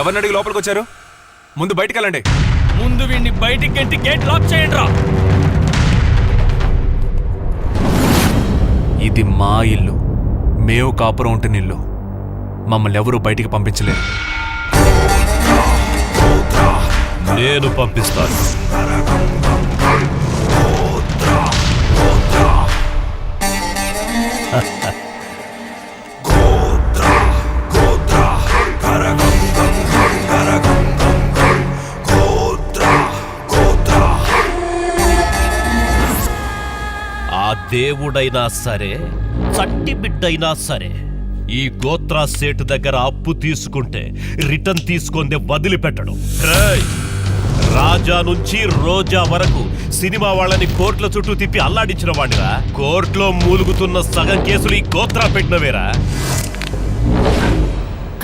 ఎవరిని అడిగి లోపలికి వచ్చారు? ముందు బయటికి వెళ్ళండి. ముందు వీడిని బయటికి గంటి గేట్ లాక్ చేయండి రా. ఇది మా ఇల్లు, మేము కాపురం ఉంటున్న ఇల్లు. మమ్మల్ని ఎవరూ బయటికి పంపించలేరు. నేను పంపిస్తాను. ఆ దేవుడైనా సరే, చట్టి బిడ్డైనా సరే, ఈ గోత్రా సేటు దగ్గర అప్పు తీసుకుంటే రిటర్న్ తీసుకుందే వదిలిపెట్టడం. రాజా నుంచి రోజా వరకు సినిమా వాళ్ళని కోర్టుల చుట్టూ తిప్పి అల్లాడించిన వాడిరా. కోర్టులో మూలుగుతున్న సగం కేసులు ఈ గోత్రా పెట్టినవేరా.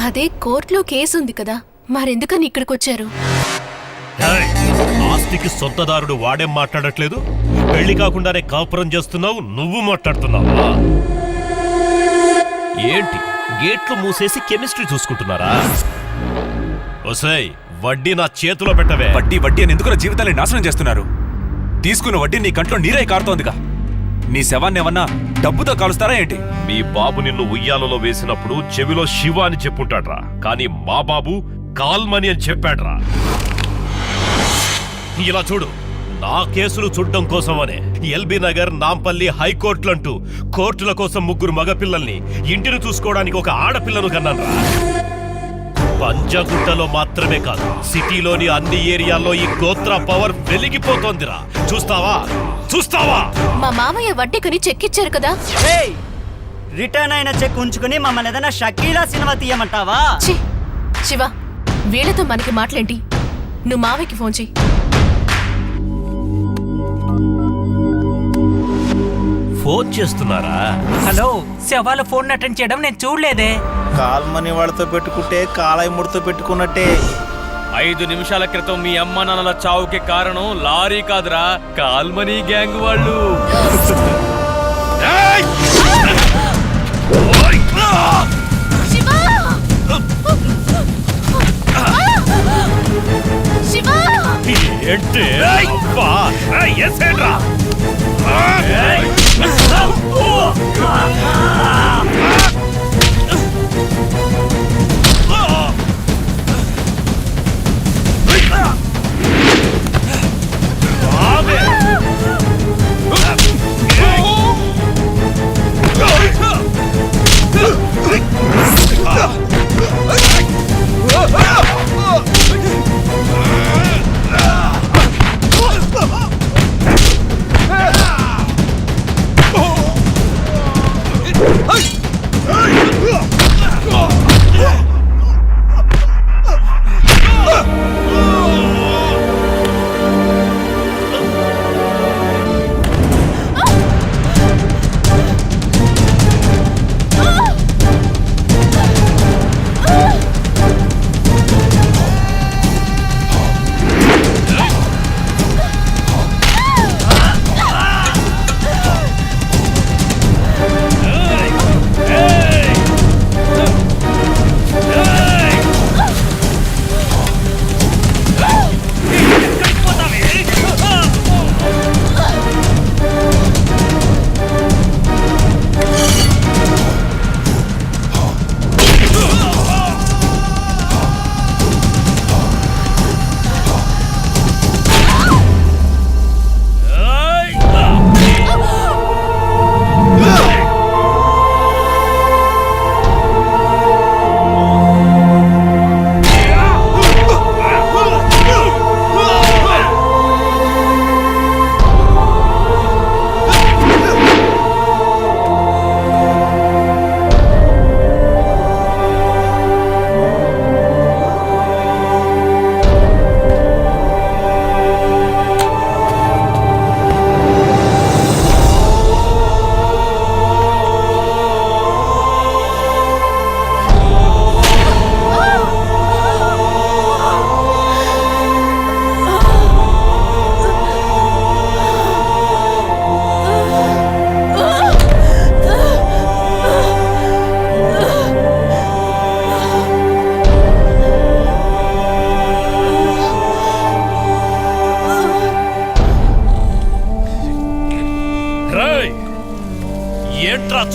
అదే కోర్టులో కేసు ఉంది కదా, మరెందుకని ఇక్కడికి వచ్చారు? ఆస్తికి సొంతదారుడు వాడేం మాట్లాడట్లేదు. పెళ్లి కాకుండానే కాపురం చేస్తున్నావు, నువ్వు మాట్లాడుతున్నావా? ఏంటి గేట్లు మూసేసి కెమిస్ట్రీ చూసుకుంటున్నారా? ఒసేయ్, వడ్డీ నా చేతిలో పెట్టవే. వడ్డీ వడ్డీ అని ఎందుకు జీవితాన్ని నాశనం చేస్తున్నారు? తీసుకున్న వడ్డీ నీ కంట్లో నీరై కారుతోందిగా. నీ శవాన్ని ఏమన్నా డబ్బుతో కాలుస్తారా ఏంటి? మీ బాబు నిన్ను ఉయ్యాలలో వేసినప్పుడు చెవిలో శివ అని చెప్పుంటాడ్రా, కానీ మా బాబు కాల్మని అని చెప్పాడ్రా. ఇలా చూడు, నా కేసులు చూడడం కోసమనే ఎల్బీ నగర్, నాంపల్లి హైకోర్టులంటూ కోర్టుల కోసం 3 మగపిల్లల్ని, ఇంటిని చూసుకోవడానికి ఒక ఆడపిల్లను కన్నాన్రా. పంజగుట్టలో మాత్రమే కాదు, సిటీలోని అన్ని ఏరియాల్లో ఈ గోత్రా పవర్ వెలిగిపోతోందిరా. చూస్తావా చూస్తావా? మా మామయ్య వడ్డీకుని చెక్ ఇచ్చారు కదా. రిటర్న్ అయిన చెక్ ఉంచుకుని మమ్మల్ని ఏదైనా షకీలా సినిమా తీయమంటావా? శివ, వీళ్ళతో మనకి మాట్లాడి, నువ్వు మావయ్యకి ఫోన్ చెయ్యి. ఫోన్ చేస్తున్నారా? హలో, శవాల ఫోన్ అటెండ్ చేయడం నేను చూడలేదే. కాల్మని వాళ్ళతో పెట్టుకుంటే కాళాయముడితో పెట్టుకున్నట్టే. 5 నిమిషాల క్రితం మీ అమ్మ నాన్నల చావుకి కారణం లారీ కాదురా, కాల్మనీ గ్యాంగ్ వాళ్ళు. ఏంటి అబ్బా, ఎసేండ్రా.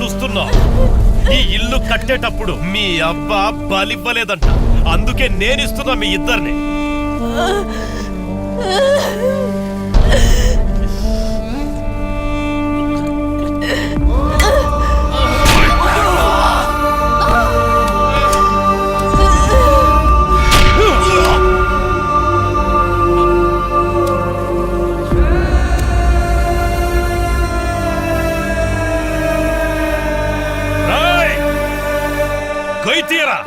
చూస్తున్నా? ఈ ఇల్లు కట్టేటప్పుడు మీ అబ్బా బలివ్వలేదంట, అందుకే నేనిస్తున్నా మీ ఇద్దరిని. కొయ్యరా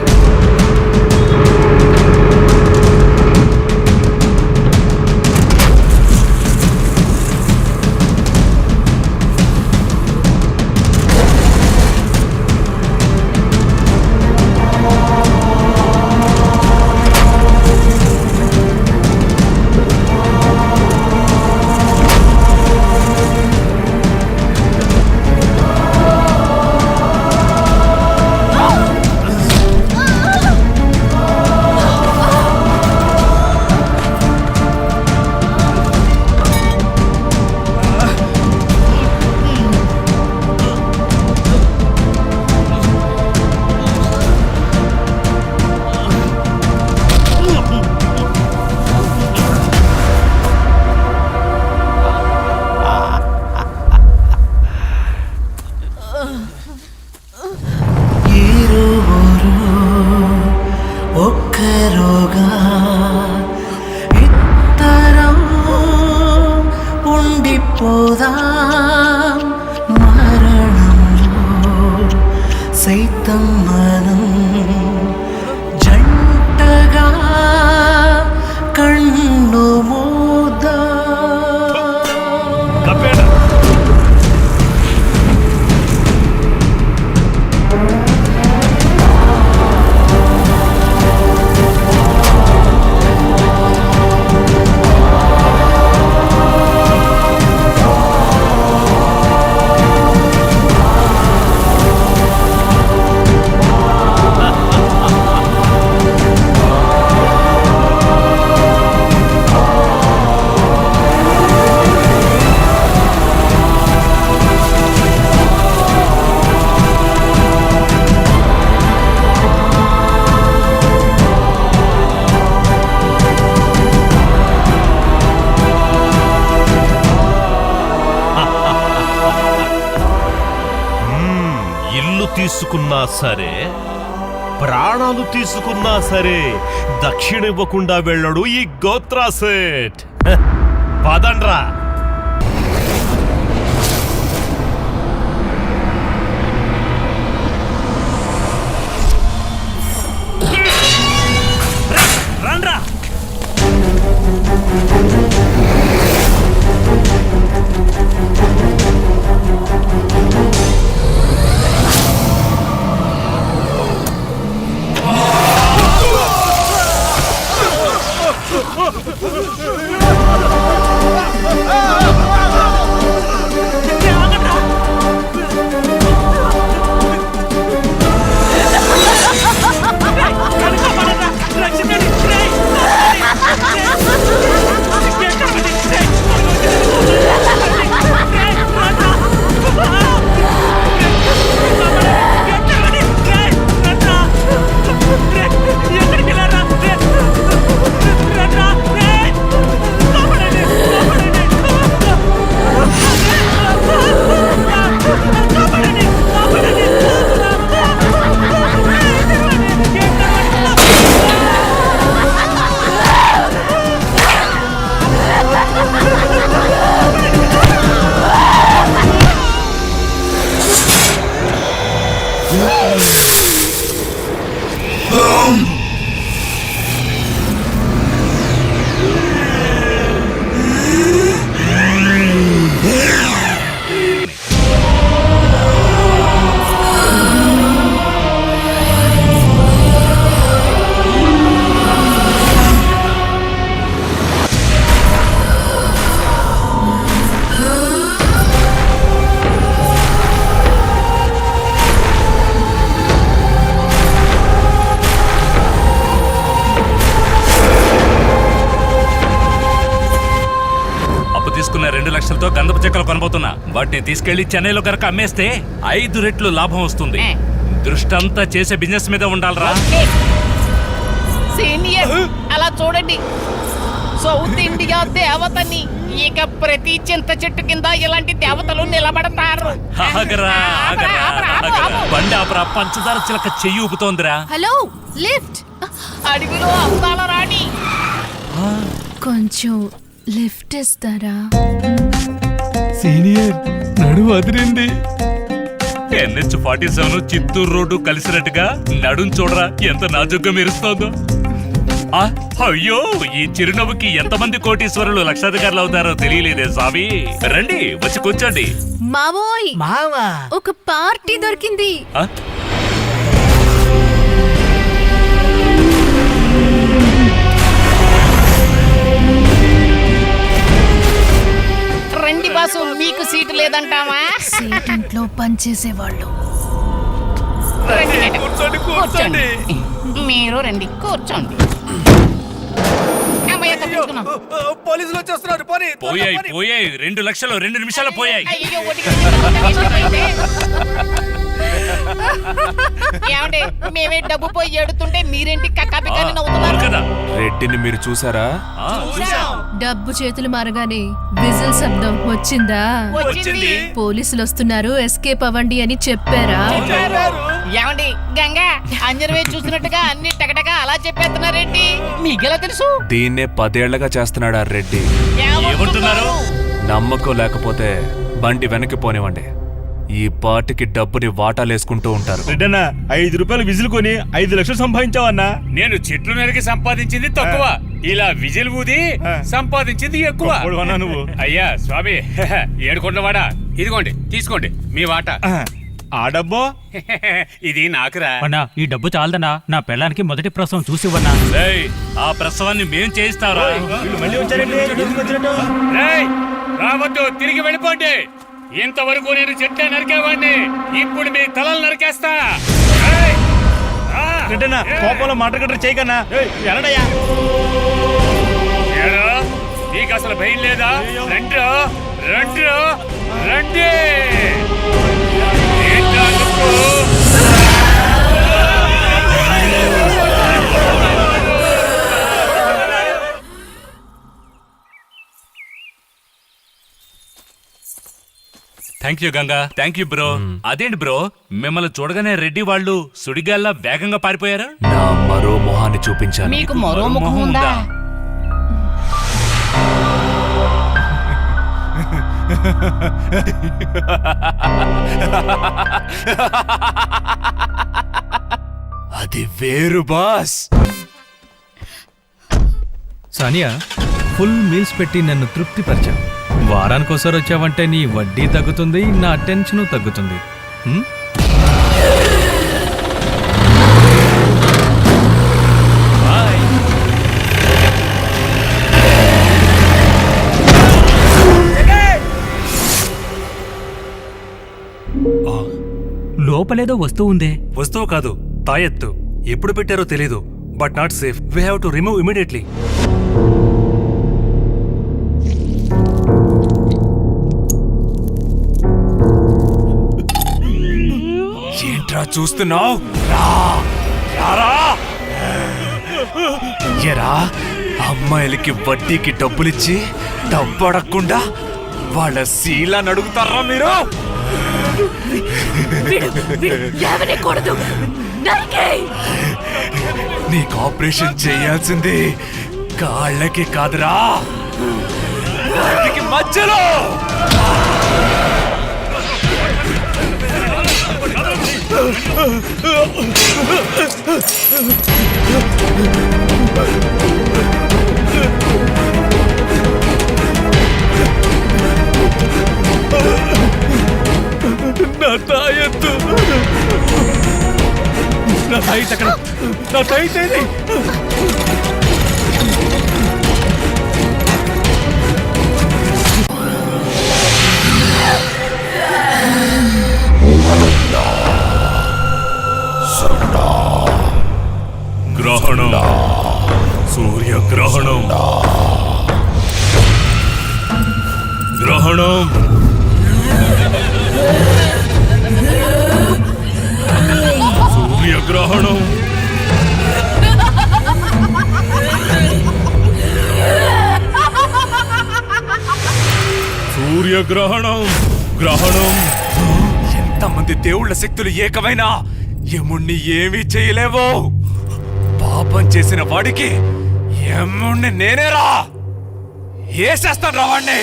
ఒక్కరుగా ఇద్దరం ఉండిపోదాం, మరణంలో సైతం మనం జంటగా కన్ను మూద్దాం. తీసుకున్నా సరే, ప్రాణాలు తీసుకున్నా సరే దక్షిణ ఇవ్వకుండా వెళ్ళడు ఈ గోత్రా సేట్. పదండ్రా. రండ్రా. తీసుకున్న 2 లక్షలతో గంధపు చెక్కలు కొనబోతున్నా. వాటిని తీసుకెళ్లి చెన్నైలో కనుక అమ్మేస్తే 5 రెట్లు లాభం వస్తుంది. దృష్టంతా చేసే బిజినెస్ మీద ఉండాలరా. సీనియర్ అలా చూడండి, సౌత్ ఇండియా దేవతని. ఇక ప్రతి చింత చెట్టు కింద ఇలాంటి దేవతలు నిలబడతారు. ఆగరా, ఆగరా, ఆగరా. బండి ఆపరా, పంచదార చిలక చెయ్యి ఊపుతోందిరా. Hello lift. అడవిలో అందాల రాణి. కొంచెం లిఫ్ట్ ఇస్తారా? సీనియర్ నడువు అదిరింది. NH-47 చిత్తూరు రోడ్డు కలిసినట్టుగా నడుం చూడరా ఎంత నాజుగ్గా మెరుస్తోందో. ఆ, అయ్యో ఈ చిరునవ్వుకి ఎంతమంది కోటీశ్వరులు లక్షాధికారులు అవుతారో తెలియలేదే స్వామి. రండి వచ్చి కూర్చోండి. మావోయ్ మావా ఒక పార్టీ దొరికింది. ఆ? రండి బాసు, మీకు సీటు లేదంటావా? సీట్ ఇంట్లో పనిచేసేవాళ్ళు. రండి, కూర్చోండి, కూర్చోండి. మీరు రండి, కూర్చోండి. అమ్మయ్య, తప్పించుకున్నాం. పోలీసులు వచ్చేస్తున్నారు. పోనీ, పోయాయి పోయాయి 2 లక్షలు 2 నిమిషాలు పోయాయి. అయ్యో, ఒకటి ఏమండి, మేమే డబ్బు పోయి ఏడుతుంటే మీరేంటి కక్కాపికాని అవును నవ్వుతున్నారు? కదా. రెడ్డిని మీరు చూసారా? ఆ, డబ్బు చేతులు మారగానే విజిల్ శబ్దం వచ్చిందా? వచ్చింది. పోలీసులు వస్తున్నారు, ఎస్కేప్ అవ్వండి అని చెప్పారా? ఏమండి, గంగా అంజనవే చూసినట్టుగా అన్ని టకటక అలా చెప్పేస్తున్నారేంటి? మీకెలా తెలుసు? దీన్నే 10 ఏళ్లగా చేస్తున్నాడు ఆ రెడ్డి. ఏమంటున్నారు? నమ్మకం లేకపోతే బండి వెనక్కి పోనివ్వండి. ఈ పార్టీకి డబ్బుని వాటాలేసుకుంటూ ఉంటారు. రెడ్డన్నా 5 రూపాయలు విజిల్ కొని 5 లక్షలు సంపాదించావన్నా. నేను చెట్లు నరికి సంపాదించింది తక్కువ, ఇలా విజిల్ ఊది సంపాదించింది ఎక్కువ. గొప్పవాడివన్నా నువ్వు. అయ్యా స్వామి, ఏడుకొండవాడా, ఇదిగోండి తీసుకోండి మీ వాటా. ఆ డబ్బో ఇది నాకురా. అన్నా ఈ డబ్బు చాలదన్నా, నా పెళ్ళానికి మొదటి ప్రసవం చూసివ్వన్నా. రేయ్, ఆ ప్రసవాన్ని మేం చేయిస్తారా? వీళ్ళు మళ్ళీ వచ్చారండి. ఎందుకు వచ్చినట్టు? రేయ్, రావద్దు, తిరిగి వెళ్ళిపోండి. ఇంతవరకు నేను చెట్లే నరికేవాడిని, ఇప్పుడు మీ తలలు నరికేస్తా. రేయ్, రా. రెడ్డన్నా కోపంలో మాట కట్ట చేయకన్నా. ఎలాడయ్యా? ఏరా, నీకు అసలు భయం లేదా? రండి రండి రండి. ఏంట్రా నువ్వు? Thank you Ganga, thank you bro. అదేంటి బ్రో, మిమ్మల్ని చూడగానే రెడ్డి వాళ్ళు సుడిగాల్లా వేగంగా పారిపోయారు? నా మరో మొహాన్ని చూపించాను. మీకు మరో ముఖం ఉందా? అది వేరు బాస్. సానియా, ఫుల్ మీల్స్ పెట్టి నన్ను తృప్తిపరిచావు. వారానికోసారి వచ్చావంటే నీ వడ్డీ తగ్గుతుంది, నా టెన్షన్ తగ్గుతుంది. హ్మ్? బాయ్. లోపలేదో వస్తువు ఉందే. వస్తువు కాదు, తాయెత్తు. ఎప్పుడు పెట్టారో తెలీదు, but not safe. We have to remove immediately. ఏంట్రా చూస్తున్నావు? ఎరా, అమ్మాయిలకి వడ్డీకి డబ్బులిచ్చి డబ్బడకుండా వాళ్ళ శీలాన్ని అడుగుతారా మీరు? నీకు ఆపరేషన్ చేయాల్సింది కాళ్ళకి కాదురా, వాటికి మధ్యలో. నా తాయెత్తు, నా తాయిత్ అక్కడ, నా తాయిత్ ఏది? గ్రహణం, సూర్యగ్రహణం. సూర్యగ్రహణం సూర్యగ్రహణం సూర్యగ్రహణం గ్రహణం. ఎంతమంది దేవుళ్ళ శక్తులు ఏకమైనా యముణ్ణి ఏమీ చేయలేవో. పాపం చేసిన వాడికి యముణ్ణి నేనేరా ఏసేస్తాను రావాణ్ణి.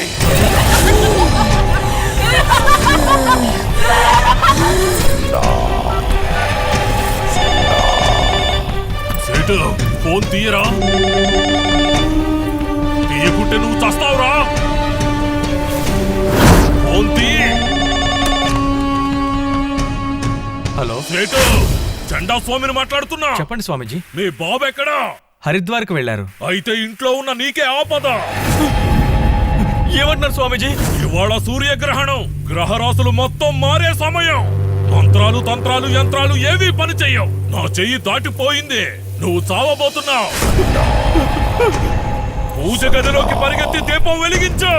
సేటు ఫోన్ తీయరా, తీయకుంటే నువ్వు చస్తావురా. ఫోన్ తీ. హలో, సేటు చండా స్వామిని మాట్లాడుతున్నా. చెప్పండి స్వామీజీ. మీ బాబు ఎక్కడా? హరిద్వార్కి వెళ్ళారు. అయితే ఇంట్లో ఉన్న నీకే ఆపద. ఏమంటున్నారు స్వామీజీ? ఇవాళ సూర్యగ్రహణం, గ్రహరాశులు మొత్తం మారే సమయం. మంత్రాలు తంత్రాలు యంత్రాలు ఏవీ పని చెయ్యవు. నా చెయ్యి దాటిపోయింది, నువ్వు చావబోతున్నావు. పూజ గదిలోకి పరిగెత్తి దీపం వెలిగించు.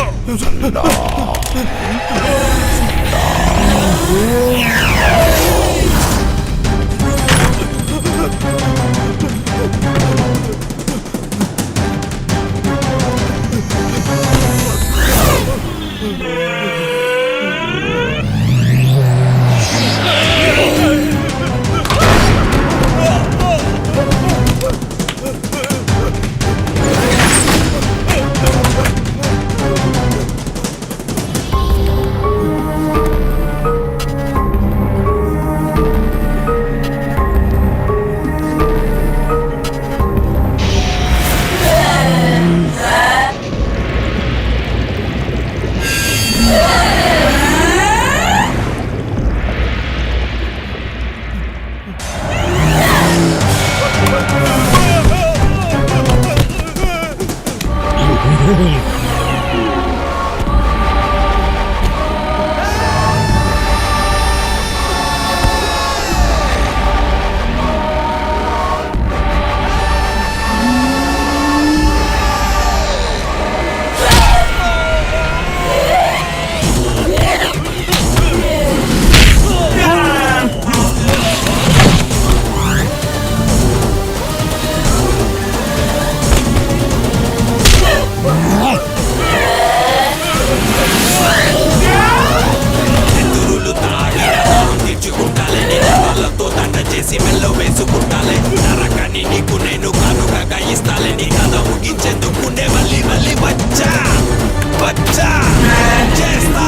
చేస్తా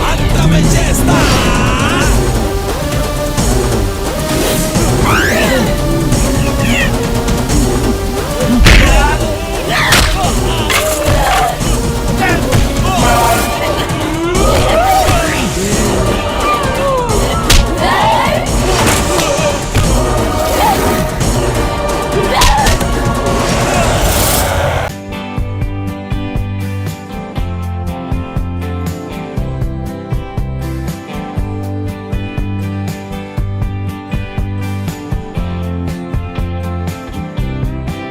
అంతమే చేస్తా.